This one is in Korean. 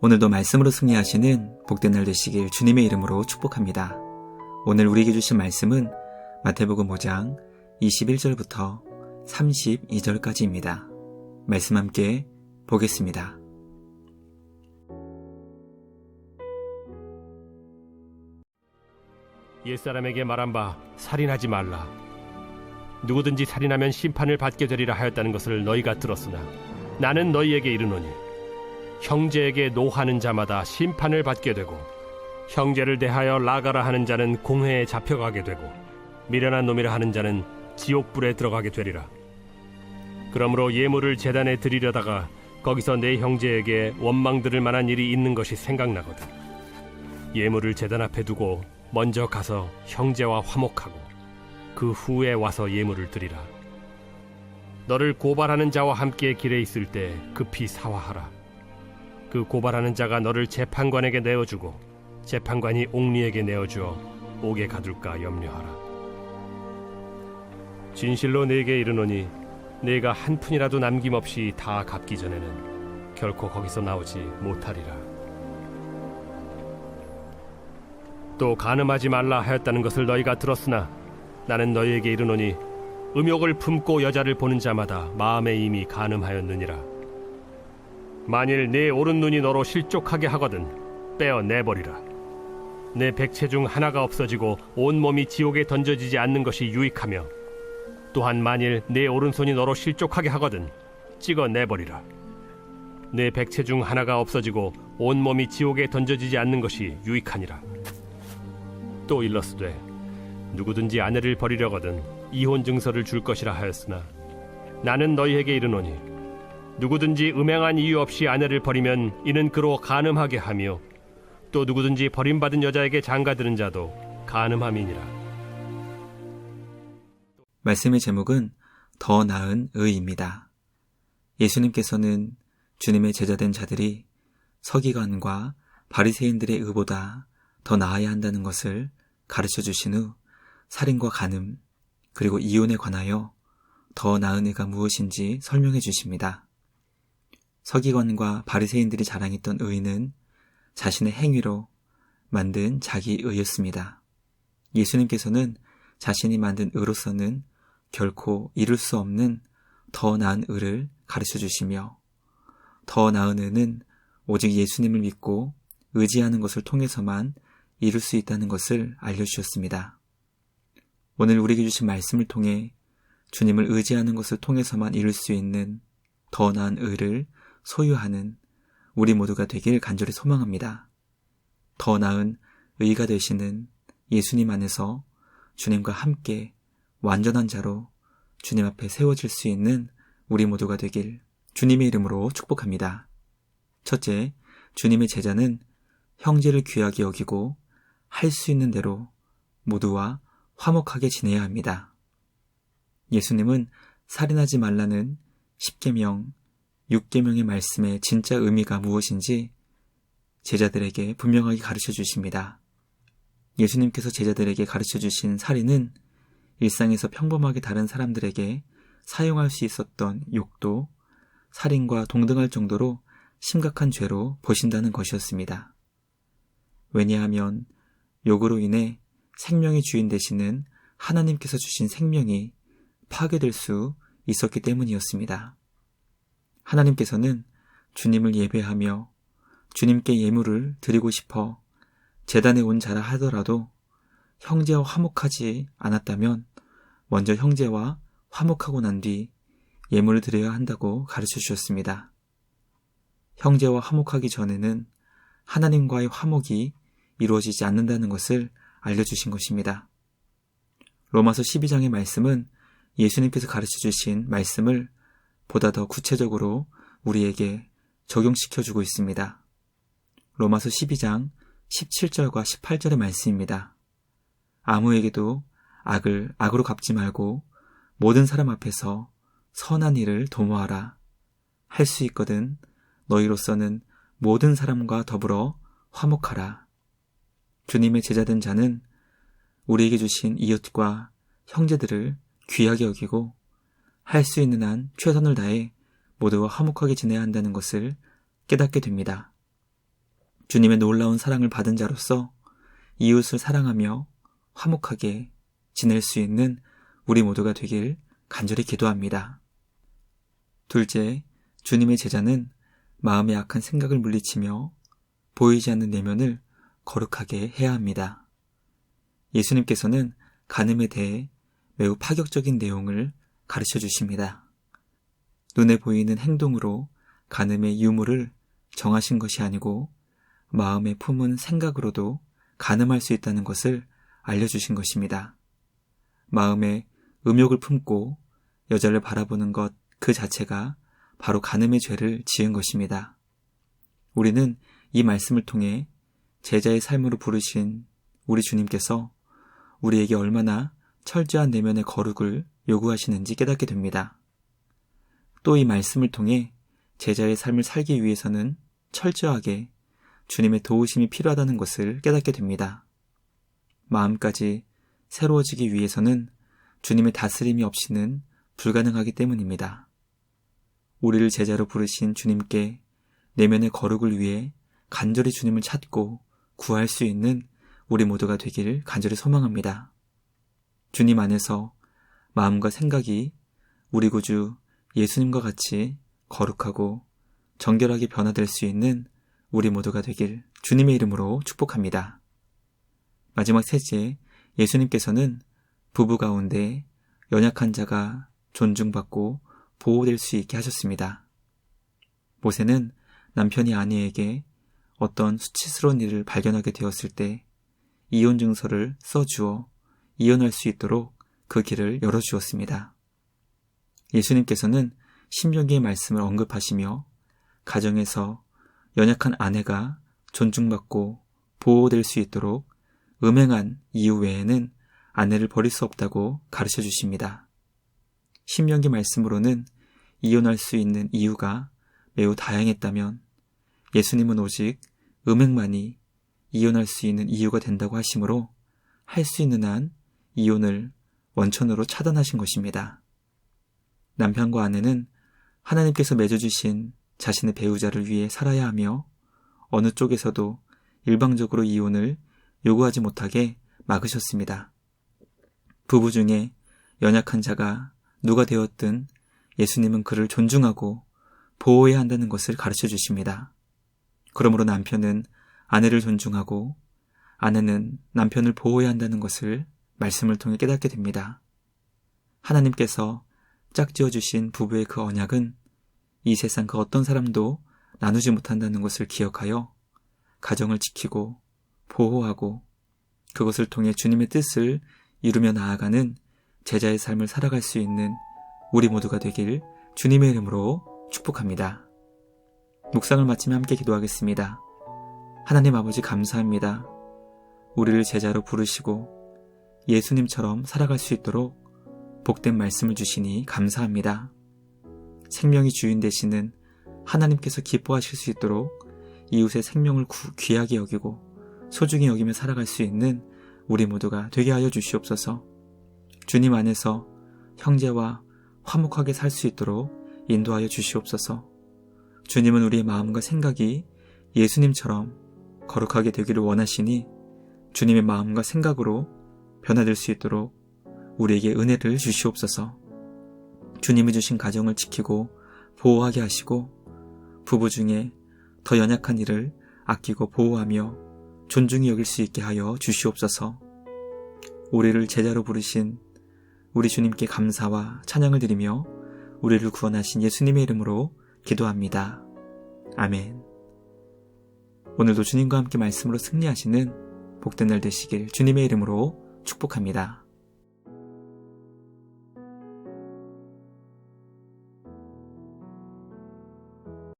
오늘도 말씀으로 승리하시는 복된 날 되시길 주님의 이름으로 축복합니다. 오늘 우리에게 주신 말씀은 마태복음 5장 21절부터 32절까지입니다. 말씀 함께 보겠습니다. 옛사람에게 말한 바 살인하지 말라. 누구든지 살인하면 심판을 받게 되리라 하였다는 것을 너희가 들었으나 나는 너희에게 이르노니 형제에게 노하는 자마다 심판을 받게 되고 형제를 대하여 나가라 하는 자는 공회에 잡혀가게 되고 미련한 놈이라 하는 자는 지옥불에 들어가게 되리라. 그러므로 예물을 제단에 드리려다가 거기서 내 형제에게 원망 들을 만한 일이 있는 것이 생각나거든 예물을 제단 앞에 두고 먼저 가서 형제와 화목하고 그 후에 와서 예물을 드리라. 너를 고발하는 자와 함께 길에 있을 때 급히 사화하라. 그 고발하는 자가 너를 재판관에게 내어주고 재판관이 옥리에게 내어주어 옥에 가둘까 염려하라. 진실로 네게 이르노니 네가 한 푼이라도 남김없이 다 갚기 전에는 결코 거기서 나오지 못하리라. 또 간음하지 말라 하였다는 것을 너희가 들었으나 나는 너희에게 이르노니 음욕을 품고 여자를 보는 자마다 마음에 이미 간음하였느니라. 만일 네 오른눈이 너로 실족하게 하거든 떼어내버리라. 내 백체 중 하나가 없어지고 온몸이 지옥에 던져지지 않는 것이 유익하며 또한 만일 내 오른손이 너로 실족하게 하거든 찍어내버리라. 내 백체 중 하나가 없어지고 온몸이 지옥에 던져지지 않는 것이 유익하니라. 또 일러스되 누구든지 아내를 버리려거든 이혼 증서를 줄 것이라 하였으나 나는 너희에게 이르노니 누구든지 음행한 이유 없이 아내를 버리면 이는 그로 간음하게 하며 또 누구든지 버림받은 여자에게 장가드는 자도 간음함이니라. 말씀의 제목은 더 나은 의입니다. 예수님께서는 주님의 제자된 자들이 서기관과 바리새인들의 의보다 더 나아야 한다는 것을 가르쳐 주신 후 살인과 간음 그리고 이혼에 관하여 더 나은 의가 무엇인지 설명해 주십니다. 서기관과 바리새인들이 자랑했던 의는 자신의 행위로 만든 자기 의였습니다. 예수님께서는 자신이 만든 의로서는 결코 이룰 수 없는 더 나은 의를 가르쳐 주시며 더 나은 의는 오직 예수님을 믿고 의지하는 것을 통해서만 이룰 수 있다는 것을 알려주셨습니다. 오늘 우리에게 주신 말씀을 통해 주님을 의지하는 것을 통해서만 이룰 수 있는 더 나은 의를 소유하는 우리 모두가 되길 간절히 소망합니다. 더 나은 의가 되시는 예수님 안에서 주님과 함께 완전한 자로 주님 앞에 세워질 수 있는 우리 모두가 되길 주님의 이름으로 축복합니다. 첫째, 주님의 제자는 형제를 귀하게 여기고 할 수 있는 대로 모두와 화목하게 지내야 합니다. 예수님은 살인하지 말라는 10계명, 6계명의 말씀의 진짜 의미가 무엇인지 제자들에게 분명하게 가르쳐 주십니다. 예수님께서 제자들에게 가르쳐 주신 살인은 일상에서 평범하게 다른 사람들에게 사용할 수 있었던 욕도 살인과 동등할 정도로 심각한 죄로 보신다는 것이었습니다. 왜냐하면 욕으로 인해 생명의 주인 되시는 하나님께서 주신 생명이 파괴될 수 있었기 때문이었습니다. 하나님께서는 주님을 예배하며 주님께 예물을 드리고 싶어 제단에 온 자라 하더라도 형제와 화목하지 않았다면 먼저 형제와 화목하고 난 뒤 예물을 드려야 한다고 가르쳐 주셨습니다. 형제와 화목하기 전에는 하나님과의 화목이 이루어지지 않는다는 것을 알려주신 것입니다. 로마서 12장의 말씀은 예수님께서 가르쳐 주신 말씀을 보다 더 구체적으로 우리에게 적용시켜주고 있습니다. 로마서 12장 17절과 18절의 말씀입니다. 아무에게도 악을 악으로 갚지 말고 모든 사람 앞에서 선한 일을 도모하라. 할 수 있거든 너희로서는 모든 사람과 더불어 화목하라. 주님의 제자된 자는 우리에게 주신 이웃과 형제들을 귀하게 여기고 할 수 있는 한 최선을 다해 모두와 화목하게 지내야 한다는 것을 깨닫게 됩니다. 주님의 놀라운 사랑을 받은 자로서 이웃을 사랑하며 화목하게 지낼 수 있는 우리 모두가 되길 간절히 기도합니다. 둘째, 주님의 제자는 마음의 악한 생각을 물리치며 보이지 않는 내면을 거룩하게 해야 합니다. 예수님께서는 간음에 대해 매우 파격적인 내용을 가르쳐 주십니다. 눈에 보이는 행동으로 간음의 유무를 정하신 것이 아니고 마음에 품은 생각으로도 간음할 수 있다는 것을 알려주신 것입니다. 마음에 음욕을 품고 여자를 바라보는 것 그 자체가 바로 간음의 죄를 지은 것입니다. 우리는 이 말씀을 통해 제자의 삶으로 부르신 우리 주님께서 우리에게 얼마나 철저한 내면의 거룩을 요구하시는지 깨닫게 됩니다. 또 이 말씀을 통해 제자의 삶을 살기 위해서는 철저하게 주님의 도우심이 필요하다는 것을 깨닫게 됩니다. 마음까지 새로워지기 위해서는 주님의 다스림이 없이는 불가능하기 때문입니다. 우리를 제자로 부르신 주님께 내면의 거룩을 위해 간절히 주님을 찾고 구할 수 있는 우리 모두가 되기를 간절히 소망합니다. 주님 안에서 마음과 생각이 우리 구주 예수님과 같이 거룩하고 정결하게 변화될 수 있는 우리 모두가 되길 주님의 이름으로 축복합니다. 마지막 셋째, 예수님께서는 부부 가운데 연약한 자가 존중받고 보호될 수 있게 하셨습니다. 모세는 남편이 아내에게 어떤 수치스러운 일을 발견하게 되었을 때 이혼 증서를 써주어 이혼할 수 있도록 그 길을 열어주었습니다. 예수님께서는 신명기의 말씀을 언급하시며 가정에서 연약한 아내가 존중받고 보호될 수 있도록 음행한 이유 외에는 아내를 버릴 수 없다고 가르쳐 주십니다. 신명기 말씀으로는 이혼할 수 있는 이유가 매우 다양했다면 예수님은 오직 음행만이 이혼할 수 있는 이유가 된다고 하시므로 할 수 있는 한 이혼을 원천으로 차단하신 것입니다. 남편과 아내는 하나님께서 맺어주신 자신의 배우자를 위해 살아야 하며 어느 쪽에서도 일방적으로 이혼을 요구하지 못하게 막으셨습니다. 부부 중에 연약한 자가 누가 되었든 예수님은 그를 존중하고 보호해야 한다는 것을 가르쳐 주십니다. 그러므로 남편은 아내를 존중하고 아내는 남편을 보호해야 한다는 것을 말씀을 통해 깨닫게 됩니다. 하나님께서 짝지어 주신 부부의 그 언약은 이 세상 그 어떤 사람도 나누지 못한다는 것을 기억하여 가정을 지키고 보호하고 그것을 통해 주님의 뜻을 이루며 나아가는 제자의 삶을 살아갈 수 있는 우리 모두가 되길 주님의 이름으로 축복합니다. 묵상을 마치며 함께 기도하겠습니다. 하나님 아버지 감사합니다. 우리를 제자로 부르시고 예수님처럼 살아갈 수 있도록 복된 말씀을 주시니 감사합니다. 생명이 주인 되시는 하나님께서 기뻐하실 수 있도록 이웃의 생명을 귀하게 여기고 소중히 여기며 살아갈 수 있는 우리 모두가 되게 하여 주시옵소서. 주님 안에서 형제와 화목하게 살 수 있도록 인도하여 주시옵소서. 주님은 우리의 마음과 생각이 예수님처럼 거룩하게 되기를 원하시니 주님의 마음과 생각으로 변화될 수 있도록 우리에게 은혜를 주시옵소서. 주님이 주신 가정을 지키고 보호하게 하시고 부부 중에 더 연약한 이를 아끼고 보호하며 존중히 여길 수 있게 하여 주시옵소서. 우리를 제자로 부르신 우리 주님께 감사와 찬양을 드리며 우리를 구원하신 예수님의 이름으로 기도합니다. 아멘. 오늘도 주님과 함께 말씀으로 승리하시는 복된 날 되시길 주님의 이름으로 축복합니다.